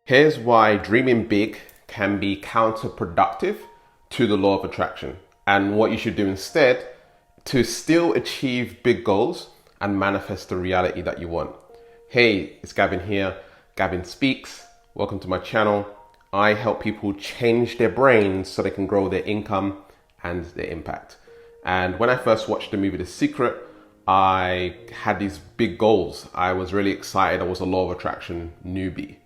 Here's why dreaming big can be counterproductive to the law of attraction, and what you should do instead to still achieve big goals and manifest the reality that you want. Hey, it's Gavin here. Gavin Speaks. Welcome to my channel. I help people change their brains so they can grow their income and their impact. And when I first watched the movie The Secret, I had these big goals. I was really excited. I was a law of attraction newbie.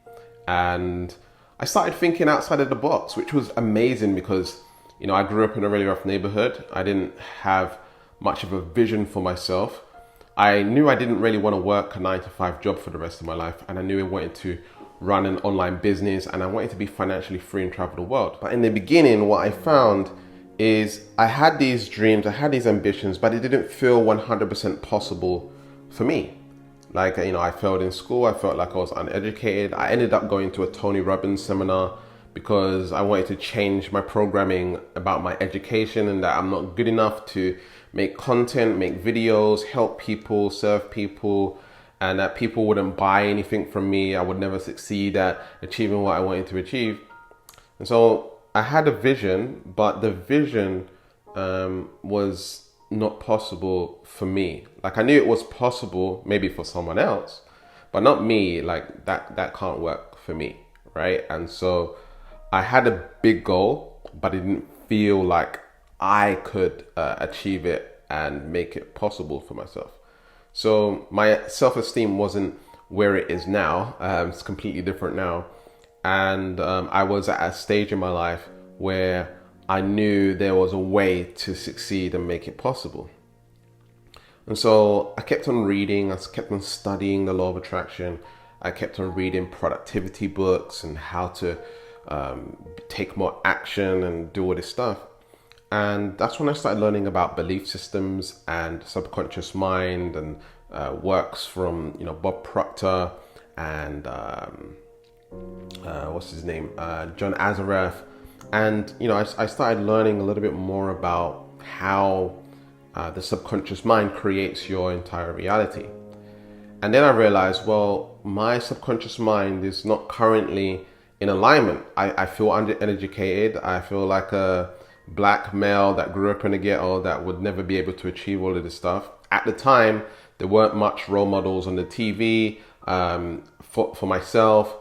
And I started thinking outside of the box, which was amazing because, I grew up in a really rough neighborhood. I didn't have much of a vision for myself. I knew I didn't really want to work a 9-to-5 job for the rest of my life. And I knew I wanted to run an online business and I wanted to be financially free and travel the world. But in the beginning, what I found is I had these dreams, I had these ambitions, but it didn't feel 100% possible for me. I failed in school. I felt like I was uneducated. I ended up going to a Tony Robbins seminar because I wanted to change my programming about my education and that I'm not good enough to make content, make videos, help people, serve people, and that people wouldn't buy anything from me. I would never succeed at achieving what I wanted to achieve. And so I had a vision, but the vision was not possible for me. I knew it was possible maybe for someone else, but not me. That can't work for me, right? And so I had a big goal, but it didn't feel like I could achieve it and make it possible for myself. So my self-esteem wasn't where it is now. It's completely different now. And I was at a stage in my life where I knew there was a way to succeed and make it possible. And so I kept on reading, I kept on studying the law of attraction. I kept on reading productivity books and how to take more action and do all this stuff. And that's when I started learning about belief systems and subconscious mind and works from, Bob Proctor and what's his name? John Azareth. And, I started learning a little bit more about how the subconscious mind creates your entire reality. And then I realized, well, my subconscious mind is not currently in alignment. I feel undereducated. I feel like a black male that grew up in a ghetto that would never be able to achieve all of this stuff. At the time, there weren't much role models on the TV for myself.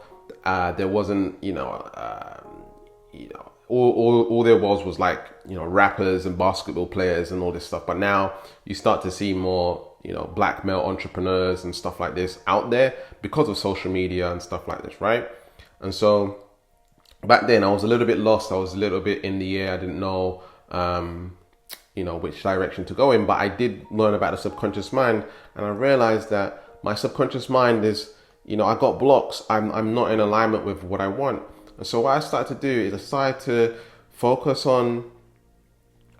There wasn't, all there was rappers and basketball players and all this stuff. But now you start to see more, black male entrepreneurs and stuff like this out there because of social media and stuff like this, right? And so back then I was a little bit lost. I was a little bit in the air. I didn't know, which direction to go in. But I did learn about the subconscious mind, and I realized that my subconscious mind is, I got blocks. I'm not in alignment with what I want. And so what I started to do is I started to focus on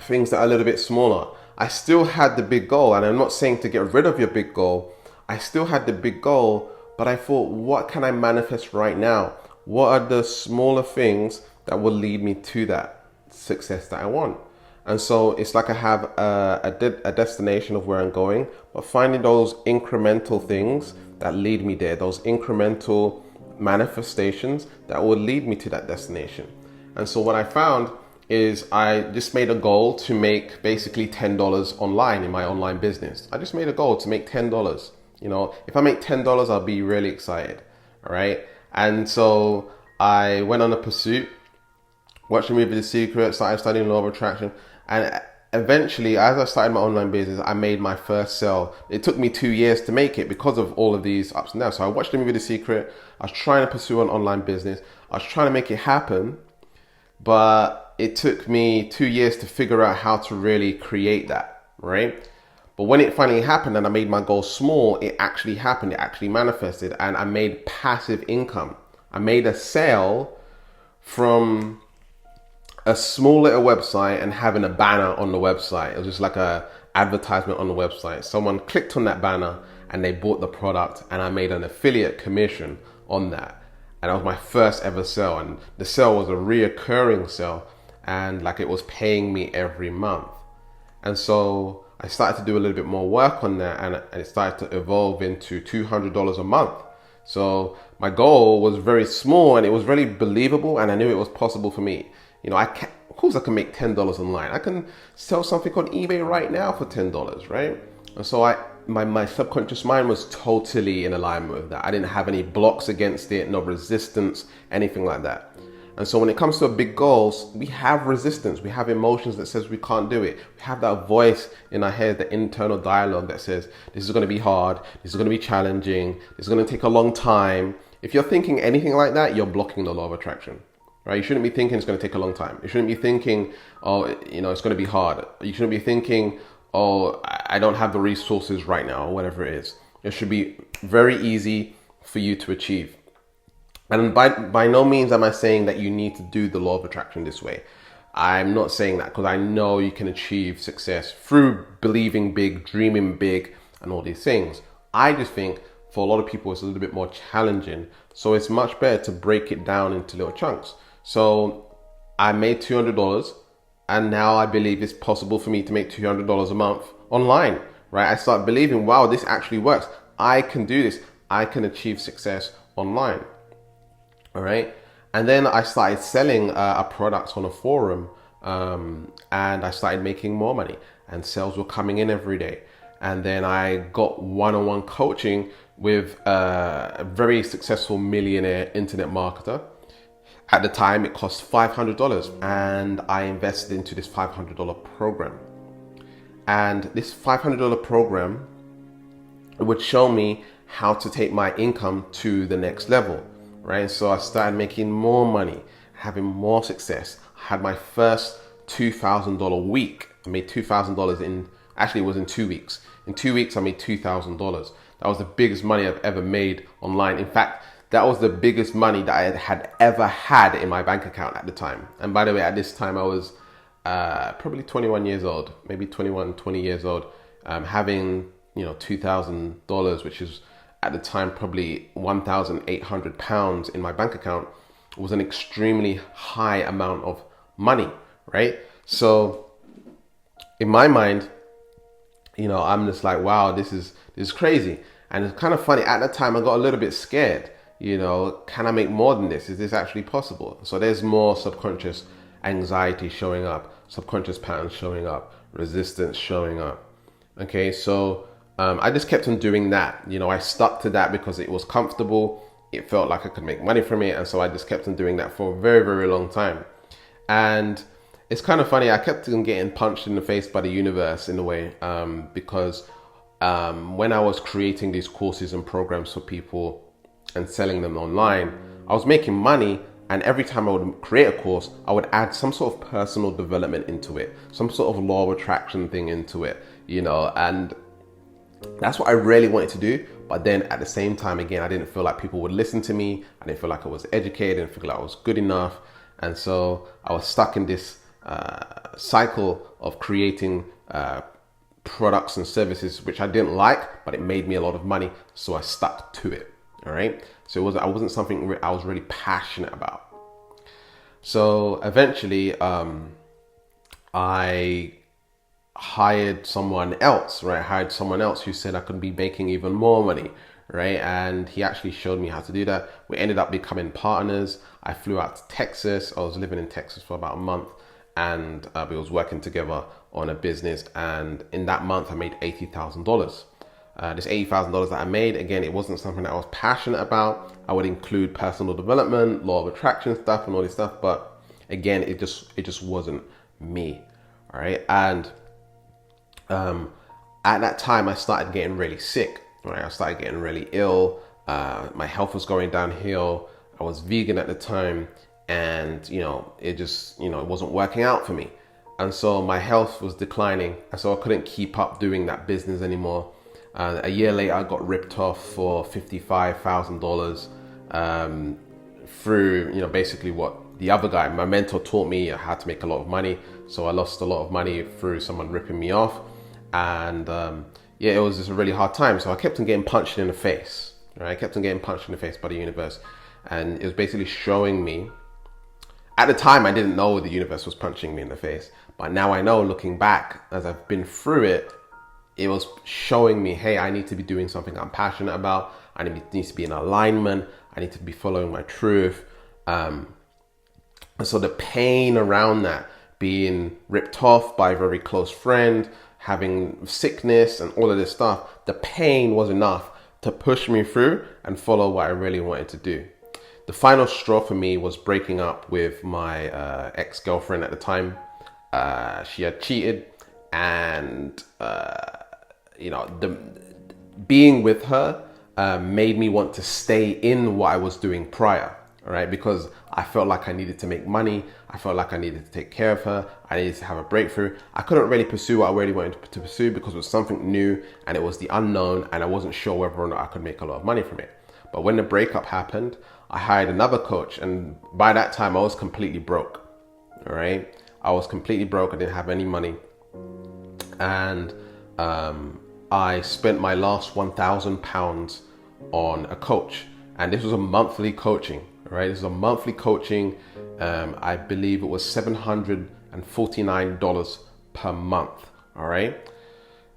things that are a little bit smaller. I still had the big goal, and I'm not saying to get rid of your big goal. I still had the big goal, but I thought, what can I manifest right now? What are the smaller things that will lead me to that success that I want? And so it's like I have a destination of where I'm going, but finding those incremental things that lead me there, those incremental manifestations that will lead me to that destination. And so what I found is I just made a goal to make basically $10 online in my online business. I just made a goal to make $10. If I make $10, I'll be really excited. All right. And so I went on a pursuit, watched the movie The Secret, started studying law of attraction, and eventually, as I started my online business, I made my first sale. It took me 2 years to make it because of all of these ups and downs. So I watched the movie The Secret. I was trying to pursue an online business. I was trying to make it happen, but it took me 2 years to figure out how to really create that, right? But when it finally happened and I made my goal small, it actually happened. It actually manifested, and I made passive income. I made a sale from a small little website and having a banner on the website. It was just like a advertisement on the website. Someone clicked on that banner and they bought the product, and I made an affiliate commission on that. And that was my first ever sale, and the sale was a reoccurring sale, and it was paying me every month. And so I started to do a little bit more work on that, and it started to evolve into $200 a month. So my goal was very small and it was really believable, and I knew it was possible for me. Of course I can make $10 online. I can sell something on eBay right now for $10, right? And so my subconscious mind was totally in alignment with that. I didn't have any blocks against it, no resistance, anything like that. And so when it comes to big goals, we have resistance. We have emotions that says we can't do it. We have that voice in our head, the internal dialogue that says, this is going to be hard. This is going to be challenging. This is going to take a long time. If you're thinking anything like that, you're blocking the law of attraction, right? You shouldn't be thinking it's going to take a long time. You shouldn't be thinking, oh, it's going to be hard. You shouldn't be thinking, oh, I don't have the resources right now, or whatever it is. It should be very easy for you to achieve. And by no means am I saying that you need to do the law of attraction this way. I'm not saying that, because I know you can achieve success through believing big, dreaming big, and all these things. I just think for a lot of people it's a little bit more challenging. So it's much better to break it down into little chunks. So I made $200, and now I believe it's possible for me to make $200 a month online, right? I start believing, wow, this actually works. I can do this. I can achieve success online. All right. And then I started selling a product on a forum, and I started making more money, and sales were coming in every day. And then I got one-on-one coaching with a very successful millionaire internet marketer. At the time, it cost $500, and I invested into this $500 program. And this $500 program would show me how to take my income to the next level. Right, so I started making more money, having more success. I had my first $2,000 week. I made $2,000 it was in 2 weeks. In 2 weeks, I made $2,000. That was the biggest money I've ever made online. In fact, that was the biggest money that I had ever had in my bank account at the time. And by the way, at this time, I was probably 21 years old, maybe 21, 20 years old, having, $2,000, which is at the time probably £1,800 in my bank account, was an extremely high amount of money, right? So in my mind, I'm just like, wow, this is crazy. And it's kind of funny. At that time, I got a little bit scared. Can I make more than this? Is this actually possible? So there's more subconscious anxiety showing up, subconscious patterns showing up, resistance showing up. Okay, so I just kept on doing that. I stuck to that because it was comfortable. It felt like I could make money from it. And so I just kept on doing that for a very, very long time. And it's kind of funny. I kept on getting punched in the face by the universe in a way, because when I was creating these courses and programs for people and selling them online, I was making money. And every time I would create a course, I would add some sort of personal development into it, some sort of law of attraction thing into it, and that's what I really wanted to do. But then at the same time, again, I didn't feel like people would listen to me. I didn't feel like I was educated. I didn't feel like I was good enough. And so I was stuck in this cycle of creating products and services, which I didn't like, but it made me a lot of money. So I stuck to it. All right. So I wasn't something I was really passionate about. So eventually I hired someone else, right? I hired someone else who said I could be making even more money, right? And he actually showed me how to do that. We ended up becoming partners. I flew out to Texas. I was living in Texas for about a month, and we was working together on a business. And in that month, I made $80,000. This $80,000 that I made, again, it wasn't something that I was passionate about. I would include personal development, law of attraction stuff, and all this stuff, but again, it just wasn't me. All right, and at that time, I started getting really sick. Right, I started getting really ill. My health was going downhill. I was vegan at the time, and it wasn't working out for me. And so my health was declining, and so I couldn't keep up doing that business anymore. A year later, I got ripped off for $55,000 through, basically what the other guy, my mentor, taught me how to make a lot of money. So I lost a lot of money through someone ripping me off. And it was just a really hard time. So I kept on getting punched in the face. Right? I kept on getting punched in the face by the universe. And it was basically showing me, at the time, I didn't know the universe was punching me in the face. But now I know, looking back, as I've been through it, it was showing me, hey, I need to be doing something I'm passionate about. I need to be in alignment. I need to be following my truth. And so the pain around that, being ripped off by a very close friend, having sickness and all of this stuff, the pain was enough to push me through and follow what I really wanted to do. The final straw for me was breaking up with my ex-girlfriend at the time. She had cheated, and being with her made me want to stay in what I was doing prior, all right? Because I felt like I needed to make money. I felt like I needed to take care of her. I needed to have a breakthrough. I couldn't really pursue what I really wanted to pursue because it was something new and it was the unknown, and I wasn't sure whether or not I could make a lot of money from it. But when the breakup happened, I hired another coach, and by that time I was completely broke, all right? I was completely broke. I didn't have any money. And I spent my last £1,000 on a coach. And this was a monthly coaching, right? This is a monthly coaching. I believe it was $749 per month, all right?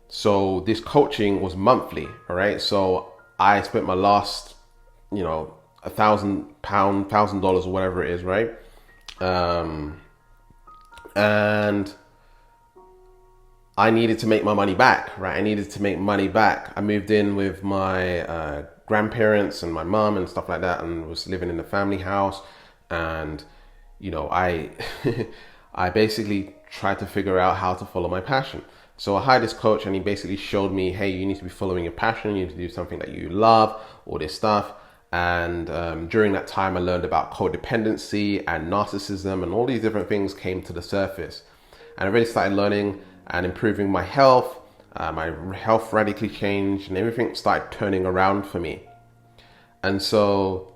So this coaching was monthly, all right? So I spent my last, $1,000 or whatever it is, right? And I needed to make my money back, right? I needed to make money back. I moved in with my grandparents and my mom and stuff like that, and was living in the family house. And, I I basically tried to figure out how to follow my passion. So I hired this coach, and he basically showed me, hey, you need to be following your passion. You need to do something that you love, all this stuff. And during that time, I learned about codependency and narcissism, and all these different things came to the surface. And I really started learning and improving my health. My health radically changed, and everything started turning around for me. And so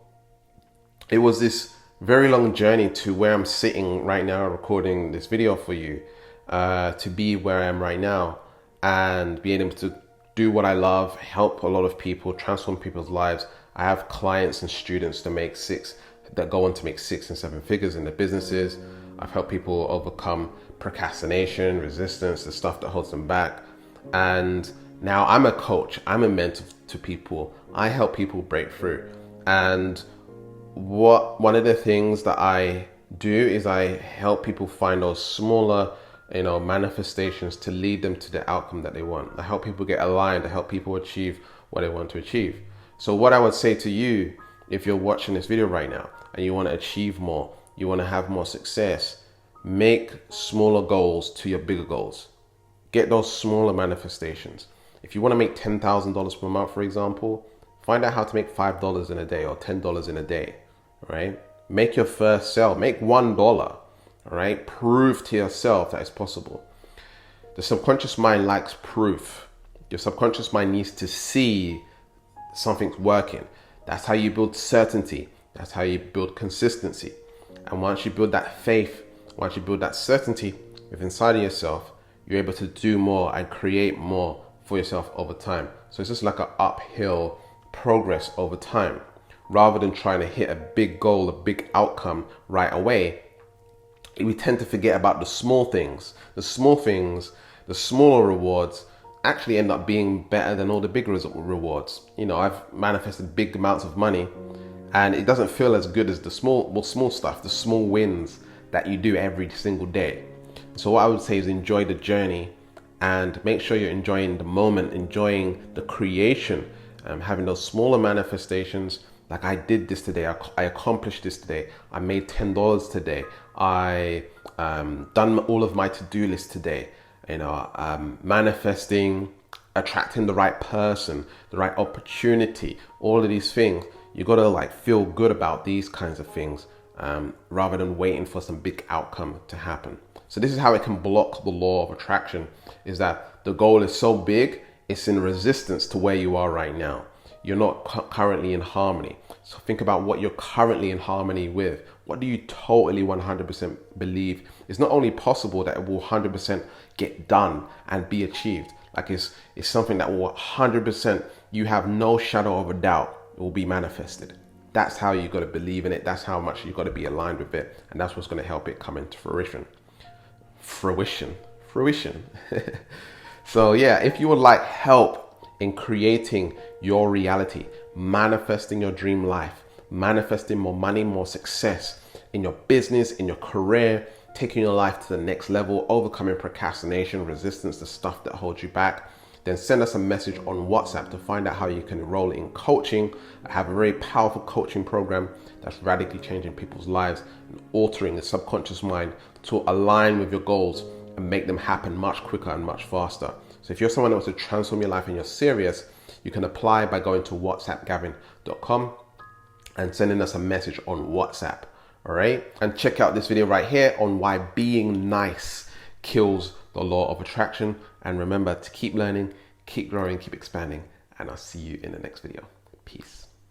it was this very long journey to where I'm sitting right now, recording this video for you, to be where I am right now and being able to do what I love, help a lot of people, transform people's lives. I have clients and students that go on to make 6 and 7 figures in their businesses. I've helped people overcome procrastination, resistance, the stuff that holds them back. And now I'm a coach. I'm a mentor to people. I help people break through. And one of the things that I do is I help people find those smaller, manifestations to lead them to the outcome that they want. I help people get aligned. I help people achieve what they want to achieve. So what I would say to you, if you're watching this video right now and you want to achieve more, you want to have more success, make smaller goals to your bigger goals. Get those smaller manifestations. If you want to make $10,000 per month, for example, find out how to make $5 in a day or $10 in a day, right? Make your first sale, make $1, all right? Prove to yourself that it's possible. The subconscious mind likes proof. Your subconscious mind needs to see something's working. That's how you build certainty. That's how you build consistency. And once you build that faith, once you build that certainty within inside of yourself, you're able to do more and create more for yourself over time. So it's just like an uphill progress over time. Rather than trying to hit a big goal, a big outcome right away, we tend to forget about the small things. The small things, the smaller rewards actually end up being better than all the big rewards. I've manifested big amounts of money, and it doesn't feel as good as the small stuff, the small wins that you do every single day. So what I would say is enjoy the journey and make sure you're enjoying the moment, enjoying the creation, having those smaller manifestations. Like I did this today, I accomplished this today, I made $10 today, I done all of my to-do list today, manifesting, attracting the right person, the right opportunity, all of these things. You gotta feel good about these kinds of things rather than waiting for some big outcome to happen. So this is how it can block the law of attraction, is that the goal is so big, it's in resistance to where you are right now. You're not currently in harmony. So think about what you're currently in harmony with. What do you totally 100% believe is not only possible, that it will 100% get done and be achieved. It's something that will 100%, you have no shadow of a doubt, it will be manifested. That's how you got to believe in it. That's how much you got to be aligned with it. And that's what's going to help it come into fruition. So yeah, if you would like help in creating your reality, manifesting your dream life, manifesting more money, more success in your business, in your career, taking your life to the next level, overcoming procrastination, resistance, the stuff that holds you back, then send us a message on WhatsApp to find out how you can enroll in coaching. I have a very powerful coaching program that's radically changing people's lives and altering the subconscious mind to align with your goals and make them happen much quicker and much faster. So if you're someone that wants to transform your life and you're serious, you can apply by going to whatsappgavin.com and sending us a message on WhatsApp. All right. And check out this video right here on why being nice kills the law of attraction. And remember to keep learning, keep growing, keep expanding. And I'll see you in the next video. Peace.